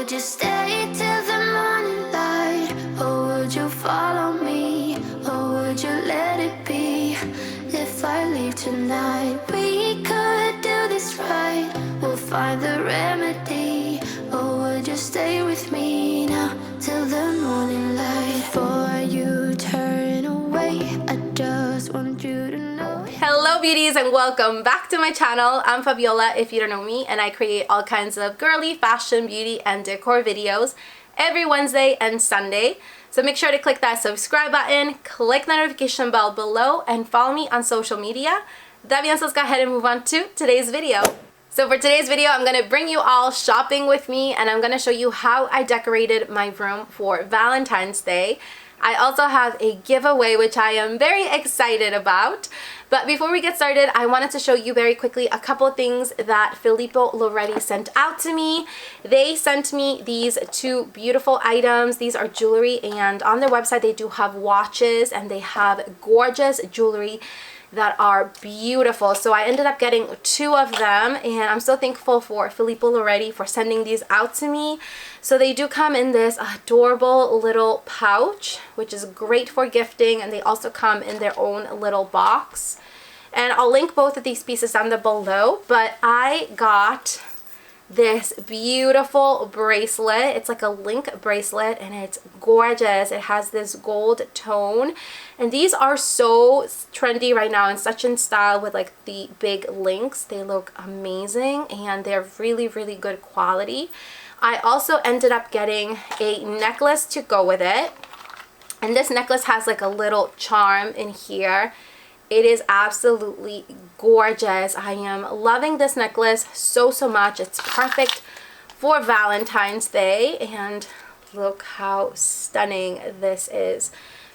would you stay till the morning light? Or would you follow me? Or would you let it be? If I leave tonight, we could do this right. We'll find the remedy. Or would you stay with me now till the morning light? Before you turn away, I just want you to know. Hello beauties and welcome back to my channel. I'm Fabiola if you don't know me, and I create all kinds of girly, fashion, beauty, and decor videos every Wednesday and Sunday. So make sure to click that subscribe button, click the notification bell below, and follow me on social media. That means let's go ahead and move on to today's video. So for today's video, I'm going to bring you all shopping with me, and I'm going to show you how I decorated my room for Valentine's Day. I also have a giveaway which I am very excited about. But before we get started, I wanted to show you very quickly a couple of things that Filippo Loretti sent out to me. They sent me these two beautiful items. These are jewelry, and on their website they do have watches, and they have gorgeous jewelry that are beautiful. So I ended up getting two of them, and I'm so thankful for Filippo Loretti for sending these out to me. So they do come in this adorable little pouch, which is great for gifting, and they also come in their own little box. And I'll link both of these pieces down below, but I got this beautiful bracelet. It's like a link bracelet, and it's gorgeous. It has this gold tone, and these are so trendy right now and such in style with like the big links. They look amazing, and they're really good quality. I also ended up getting a necklace to go with it, and this necklace has like a little charm in here. It is absolutely gorgeous. I am loving this necklace so much. It's perfect for Valentine's Day, and look how stunning this is.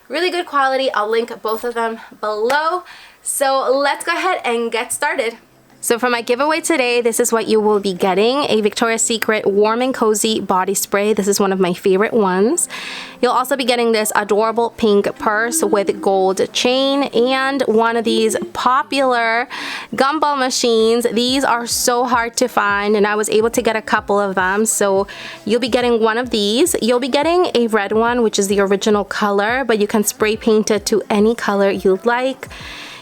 Really good quality. I'll link both of them below. So let's go ahead and get started. So for my giveaway today, this is what you will be getting: a Victoria's Secret Warm and Cozy body spray. This is one of my favorite ones. You'll also be getting this adorable pink purse with gold chain, and one of these popular Gumball Machines. These are so hard to find, and I was able to get a couple of them. So you'll be getting one of these. You'll be getting a red one, which is the original color, but you can spray paint it to any color you like.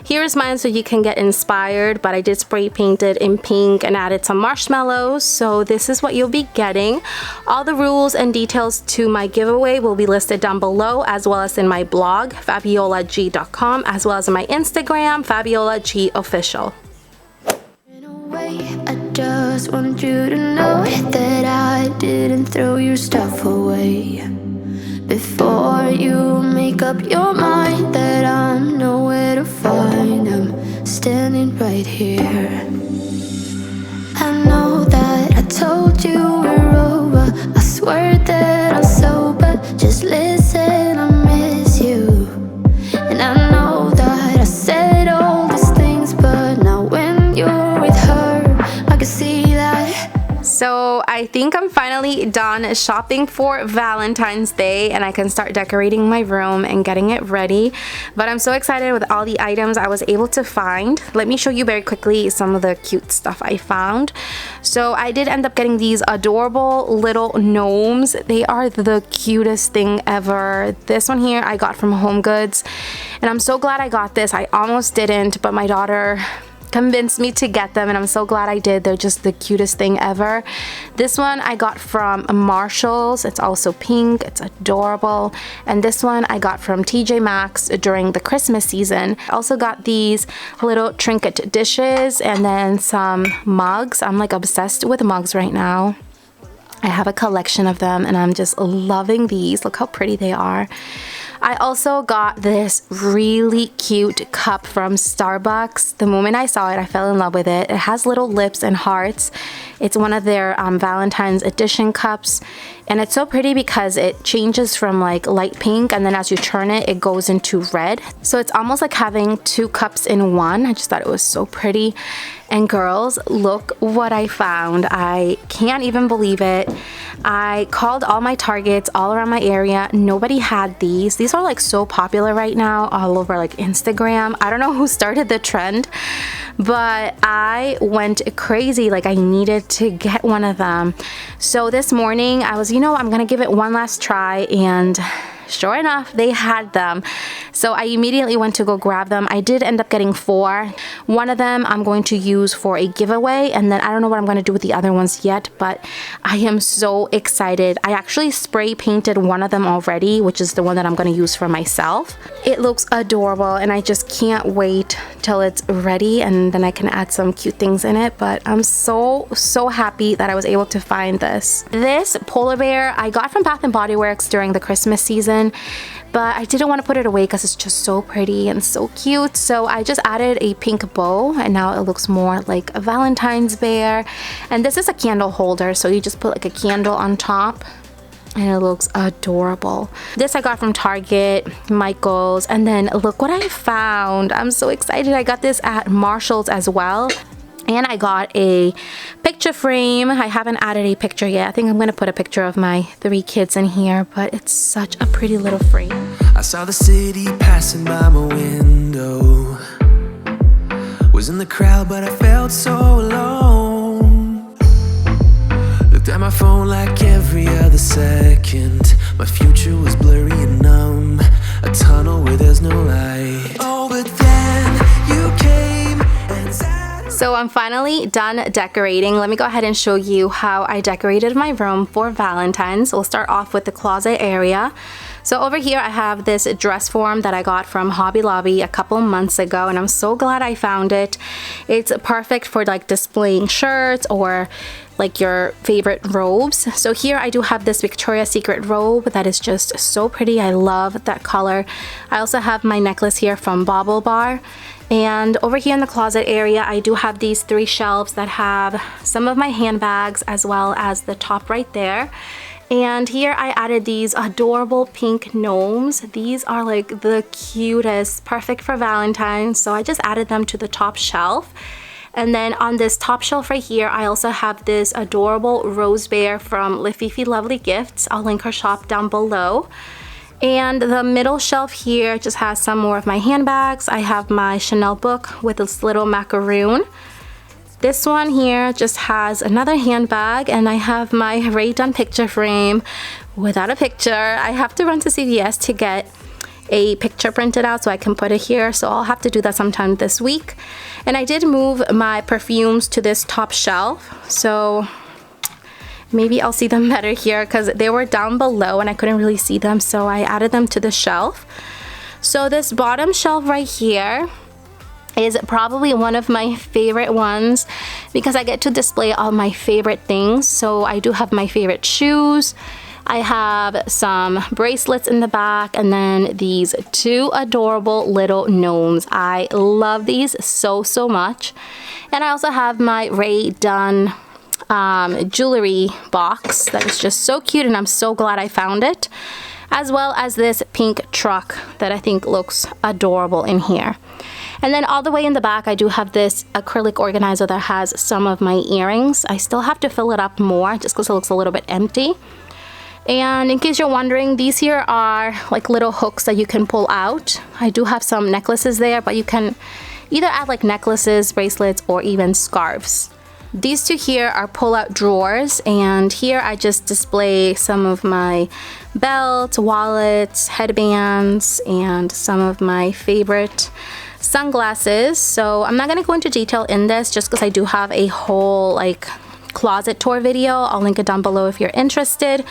Here's mine so you can get inspired, but I did spray paint it in pink and added some marshmallows. So this is what you'll be getting. All the rules and details to my giveaway will be listed down below, as well as in my blog, FABIOLAG.com, as well as in my Instagram, FABIOLAGOFFICIal. I just want you to know that I didn't throw your stuff away. Before you make up your mind that I'm nowhere to find, I'm standing right here. I know that I told you we're over. I swear that I'm sober. Just listen, I miss you. And I know that I said all these things, but now when you're with her, I can see that. So I think I'm finally done shopping for Valentine's Day, and I can start decorating my room and getting it ready. But I'm so excited with all the items I was able to find. Let me show you very quickly some of the cute stuff I found. So I did end up getting these adorable little gnomes. They are the cutest thing ever. This one here I got from Home Goods, and I'm so glad I got this. I almost didn't, but my daughter convinced me to get them, and I'm so glad I did. They're just the cutest thing ever. This one I got from Marshall's. It's also pink. It's adorable. And this one I got from TJ Maxx during the Christmas season. I also got these little trinket dishes and then some mugs. I'm like obsessed with mugs right now. I have a collection of them, and I'm just loving these. Look how pretty they are. I also got this really cute cup from Starbucks. The moment I saw it, I fell in love with it. It has little lips and hearts. It's one of their Valentine's edition cups, and it's so pretty because it changes from like light pink, and then as you turn it, it goes into red. So it's almost like having two cups in one. I just thought it was so pretty. And girls, look what I found. I can't even believe it. I called all my Targets all around my area. Nobody had these. These are like so popular right now all over like Instagram. I don't know who started the trend, but I went crazy. Like I needed to get one of them. So this morning I was, I'm gonna give it one last try, and sure enough, they had them. So I immediately went to go grab them. I did end up getting 4. One of them I'm going to use for a giveaway, and then I don't know what I'm going to do with the other ones yet, but I am so excited. I actually spray painted one of them already, which is the one that I'm going to use for myself. It looks adorable, and I just can't wait till it's ready, and then I can add some cute things in it. But I'm so happy that I was able to find this. This polar bear I got from Bath & Body Works during the Christmas season, but I didn't want to put it away because it's just so pretty and so cute. So I just added a pink bow, and now it looks more like a Valentine's bear. And this is a candle holder, so you just put like a candle on top, and it looks adorable. This I got from Target, Michael's, and then look what I found. I'm so excited. I got this at Marshall's as well. And I got a picture frame. I haven't added a picture yet. I think I'm gonna put a picture of my 3 kids in here, but it's such a pretty little frame. I saw the city passing by my window. Was in the crowd, but I felt so alone. Looked at my phone like every other second. My future was blurry and numb. A tunnel where there's no light. Oh, but then you came and said, so I'm finally done decorating. Let me go ahead and show you how I decorated my room for Valentine's. We'll start off with the closet area. So over here I have this dress form that I got from Hobby Lobby a couple months ago, and I'm so glad I found it. It's perfect for like displaying shirts or like your favorite robes. So here I do have this Victoria's Secret robe that is just so pretty. I love that color. I also have my necklace here from Bauble Bar. And over here in the closet area, I do have these 3 shelves that have some of my handbags as well as the top right there. And here I added these adorable pink gnomes. These are like the cutest, perfect for Valentine's. So I just added them to the top shelf. And then on this top shelf right here, I also have this adorable rose bear from Lififi Lovely Gifts. I'll link her shop down below. And the middle shelf here just has some more of my handbags. I have my Chanel book with this little macaroon. This one here just has another handbag, and I have my Rae Dunn picture frame without a picture. I have to run to CVS to get a picture printed out so I can put it here, so I'll have to do that sometime this week. And I did move my perfumes to this top shelf, so maybe I'll see them better here because they were down below and I couldn't really see them, so I added them to the shelf. So this bottom shelf right here is probably one of my favorite ones because I get to display all my favorite things. So I do have my favorite shoes. I have some bracelets in the back, and then these 2 adorable little gnomes. I love these so much. And I also have my Rae Dunn jewelry box that is just so cute, and I'm so glad I found it, as well as this pink truck that I think looks adorable in here. And then all the way in the back I do have this acrylic organizer that has some of my earrings. I still have to fill it up more just because it looks a little bit empty. And in case you're wondering, these here are like little hooks that you can pull out. I do have some necklaces there, but you can either add like necklaces, bracelets, or even scarves. These 2 here are pull-out drawers, and here I just display some of my belts, wallets, headbands, and some of my favorite sunglasses. So I'm not going to go into detail in this just because I do have a whole like closet tour video. I'll link it down below if you're interested.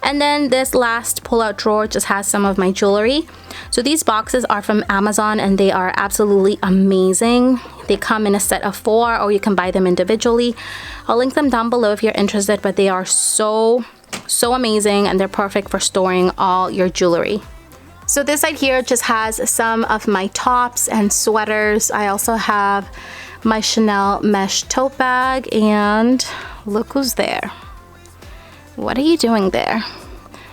And then this last pull-out drawer just has some of my jewelry. So these boxes are from Amazon, and they are absolutely amazing. They come in a set of 4, or you can buy them individually. I'll link them down below if you're interested, but they are so amazing, and they're perfect for storing all your jewelry. So this side here just has some of my tops and sweaters. I also have my Chanel mesh tote bag, and look who's there. What are you doing there?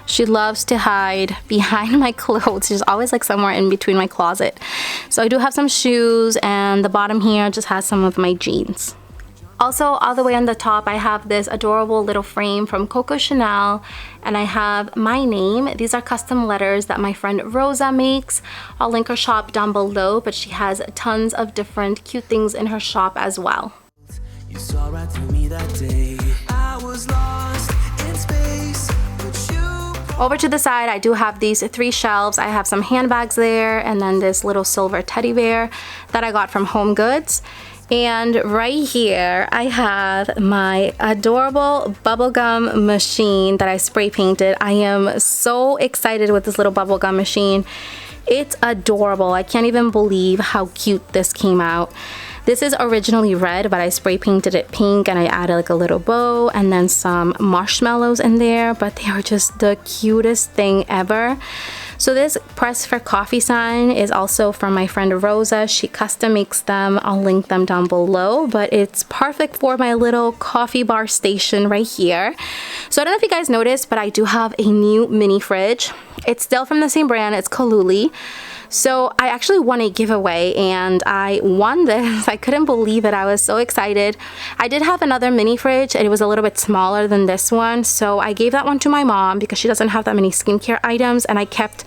She loves to hide behind my clothes. She's always like somewhere in between my closet. So I do have some shoes, and the bottom here just has some of my jeans. Also, all the way on the top, I have this adorable little frame from Coco Chanel, and I have my name. These are custom letters that my friend Rosa makes. I'll link her shop down below, but she has tons of different cute things in her shop as well. You saw right through me that day. I was lost in space, but you... Over to the side, I do have these 3 shelves. I have some handbags there, and then this little silver teddy bear that I got from Home Goods. And right here, I have my adorable bubblegum machine that I spray painted. I am so excited with this little bubblegum machine. It's adorable. I can't even believe how cute this came out. This is originally red, but I spray painted it pink and I added like a little bow and then some marshmallows in there, but they are just the cutest thing ever. So this press for coffee sign is also from my friend Rosa. She custom makes them. I'll link them down below, but it's perfect for my little coffee bar station right here. So I don't know if you guys noticed, but I do have a new mini fridge. It's still from the same brand. It's Girly. So I actually won a giveaway and I won this. I couldn't believe it. I was so excited. I did have another mini fridge and it was a little bit smaller than this one. So I gave that one to my mom because she doesn't have that many skincare items, and I kept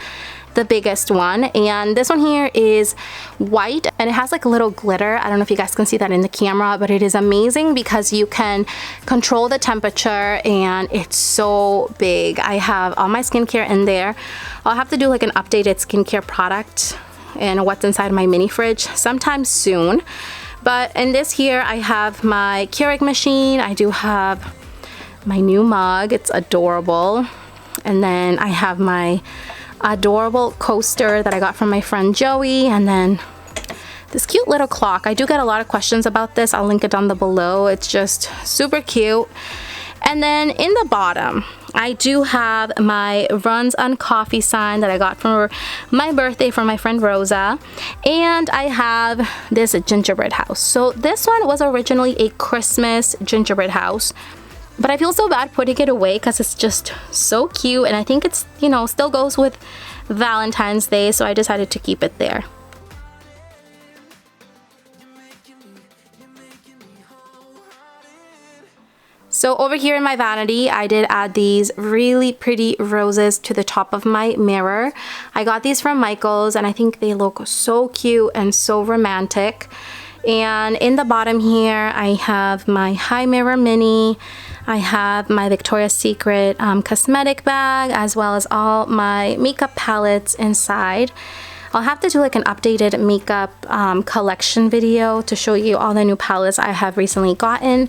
the biggest one. And this one here is white and it has like a little glitter. I don't know if you guys can see that in the camera, but it is amazing because you can control the temperature and it's so big. I have all my skincare in there. I'll have to do like an updated skincare product and what's inside my mini fridge sometime soon. But in this here, I have my Keurig machine. I do have my new mug. It's adorable. And then I have my adorable coaster that I got from my friend Joey, and then this cute little clock. I do get a lot of questions about this. I'll link it down below. It's just super cute. And then in the bottom, I do have my Runs on Coffee sign that I got for my birthday from my friend Rosa. And I have this Gingerbread House. So this one was originally a Christmas gingerbread house, but I feel so bad putting it away because it's just so cute, and I think it's, you know, still goes with Valentine's Day, so I decided to keep it there. So over here in my vanity, I did add these really pretty roses to the top of my mirror. I got these from Michael's and I think they look so cute and so romantic. And in the bottom here, I have my High Mirror Mini. I have my Victoria's Secret cosmetic bag, as well as all my makeup palettes inside. I'll have to do like an updated makeup collection video to show you all the new palettes I have recently gotten.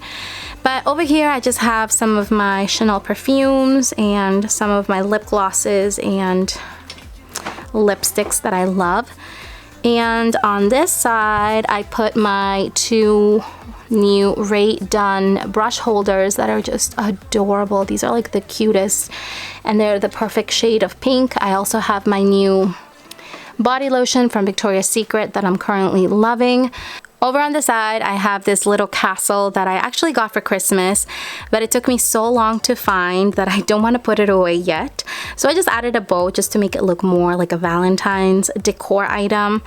But over here I just have some of my Chanel perfumes and some of my lip glosses and lipsticks that I love. And on this side I put my 2 new Ray Dunn brush holders that are just adorable. These are like the cutest and they're the perfect shade of pink. I also have my new body lotion from Victoria's Secret that I'm currently loving. Over on the side, I have this little castle that I actually got for Christmas, but it took me so long to find that I don't want to put it away yet. So I just added a bow just to make it look more like a Valentine's decor item.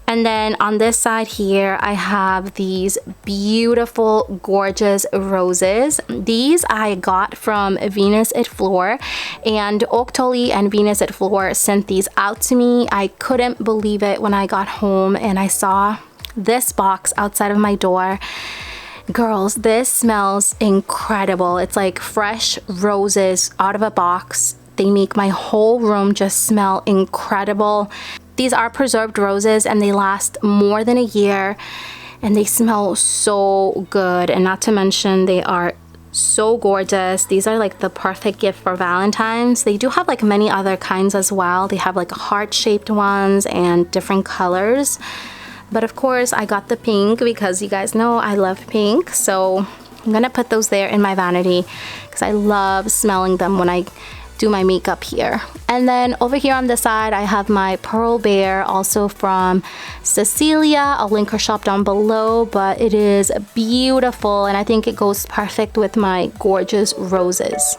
And then on this side here, I have these beautiful, gorgeous roses. These I got from VenusETFleur, and Octoly and VenusETFleur sent these out to me. I couldn't believe it when I got home and I saw this box outside of my door. Girls, this smells incredible. It's like fresh roses out of a box. They make my whole room just smell incredible. These are preserved roses and they last more than a year and they smell so good, and not to mention they are so gorgeous. These are like the perfect gift for Valentine's. They do have like many other kinds as well. They have like heart-shaped ones and different colors. But of course, I got the pink because you guys know I love pink. So I'm gonna put those there in my vanity because I love smelling them when I do my makeup here. And then over here on the side, I have my Pearl Bear, also from Cecilia. I'll link her shop down below, but it is beautiful and I think it goes perfect with my gorgeous roses.